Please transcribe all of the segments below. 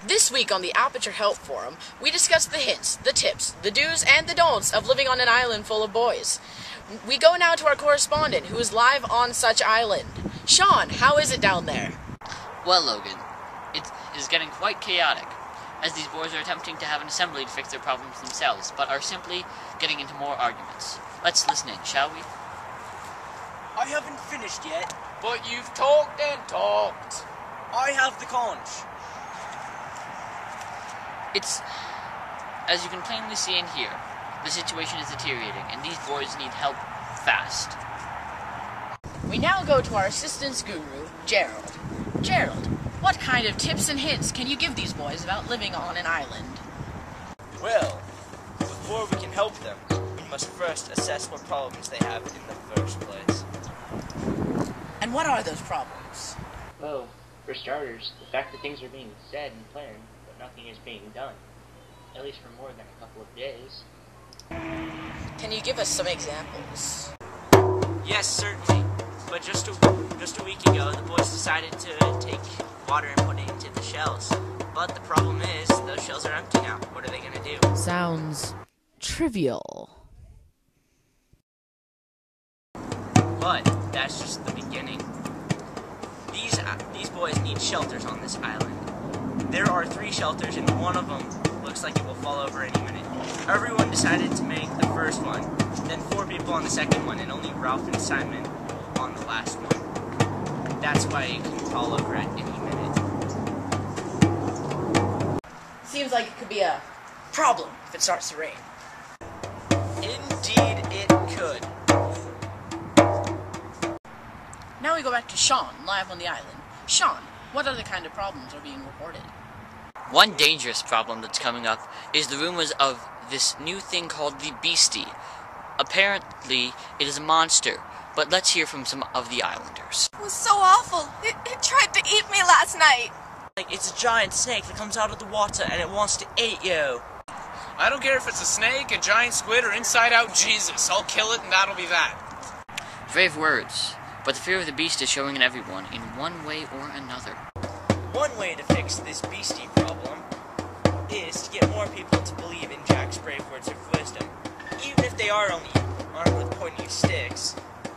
This week on the Aperture Help Forum, we discuss the hints, the tips, the do's, and the don'ts of living on an island full of boys. We go now to our correspondent, who is live on such island. Sean, how is it down there? Well, Logan, it is getting quite chaotic, as these boys are attempting to have an assembly to fix their problems themselves, but are simply getting into more arguments. Let's listen in, shall we? I haven't finished yet. But you've talked and talked. I have the conch. It's, as you can plainly see and hear, the situation is deteriorating, and these boys need help fast. We now go to our assistance guru, Gerald. Gerald, what kind of tips and hints can you give these boys about living on an island? Well, before we can help them, we must first assess what problems they have in the first place. And what are those problems? Well, for starters, the fact that things are being said and planned, but nothing is being done. At least for more than a couple of days. Can you give us some examples? Yes, certainly. But just a week ago, the boys decided to take water and put it into the shells. But the problem is, those shells are empty now. What are they going to do? Sounds trivial. But that's just the beginning. These boys need shelters on this island. There are 3 shelters, and one of them looks like it will fall over any minute. Everyone decided to make the first one, then 4 people on the second one, and only Ralph and Simon on the last one. That's why it can fall over at any minute. Seems like it could be a problem if it starts to rain. Indeed it could. Now we go back to Sean, live on the island. Sean, what other kind of problems are being reported? One dangerous problem that's coming up is the rumors of this new thing called the Beastie. Apparently, it is a monster, but let's hear from some of the islanders. It was so awful. It tried to eat me last night. Like, it's a giant snake that comes out of the water and it wants to eat you. I don't care if it's a snake, a giant squid, or inside-out Jesus. I'll kill it and that'll be that. Brave words, but the fear of the beast is showing in everyone in one way or another. One way to fix this beastie problem is to get more people to believe in Jack's brave words of wisdom. Even if they are only armed with pointy sticks,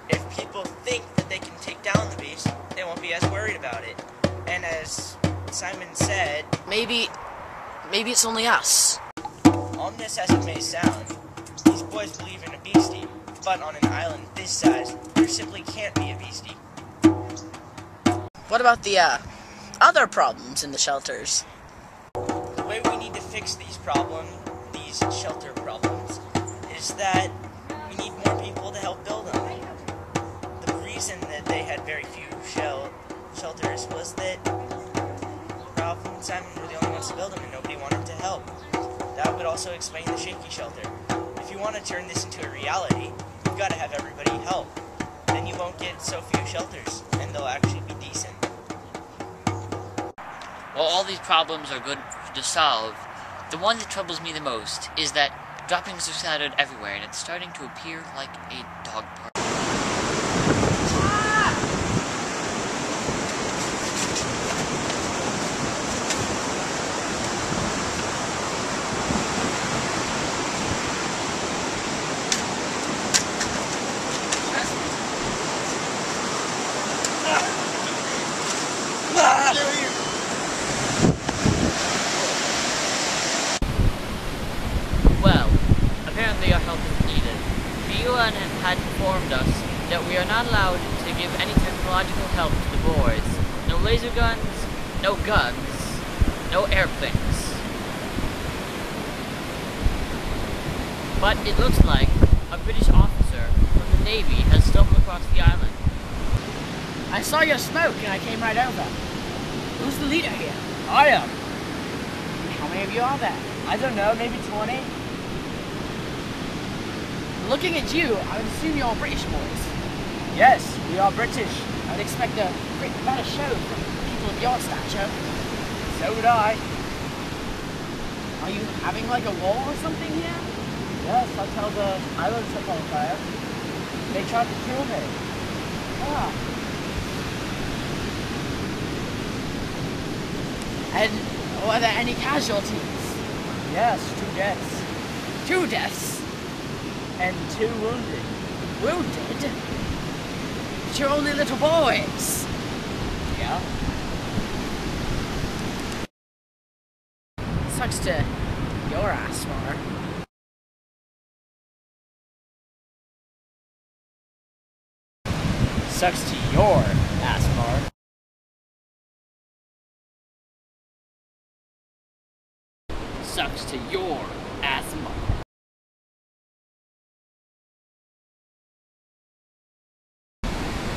if people think that they can take down the beast, they won't be as worried about it. And as Simon said, Maybe it's only us. ominous as it may sound, these boys believe in a beastie, but on an island this size, there simply can't be a beastie. What about the, other problems in the shelters? The way we need to fix these shelter problems, is that we need more people to help build them. The reason that they had very few shelters was that Ralph and Simon were the only ones to build them and nobody wanted to help. That would also explain the shaky shelter. If you want to turn this into a reality, you've got to have everybody help. Then you won't get so few shelters, and they'll actually be decent. While all these problems are good to solve, the one that troubles me the most is that droppings are scattered everywhere, and it's starting to appear like a dog park. Well, apparently our help is needed. The UN had informed us that we are not allowed to give any technological help to the boys. No laser guns, no guns, no airplanes. But it looks like a British officer from the Navy has stumbled across the island. I saw your smoke and I came right over. Who's the leader here? I am. How many of you are there? I don't know, maybe 20. Looking at you, I would assume you're all British boys. Yes, we are British. I'd expect a better show from people of your stature. So would I. Are you having like a war or something here? Yes, I tell the island took on fire. They tried to kill me. Ah. And Were there any casualties? Yes, 2 deaths. 2 deaths. And 2 wounded. Wounded? But you're only little boys. Yeah? Sucks to your ass, Mar. Sucks to your ass, Mar. Sucks to your ass, Mar.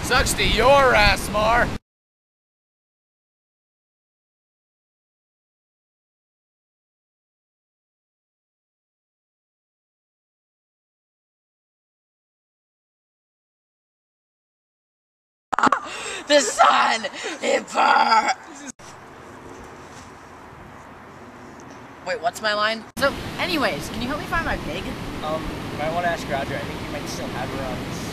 Sucks to your ass, Mar. The sun! It burns! Wait, what's my line? So, anyways, can you help me find my pig? You might want to ask Roger. I think you might still have her on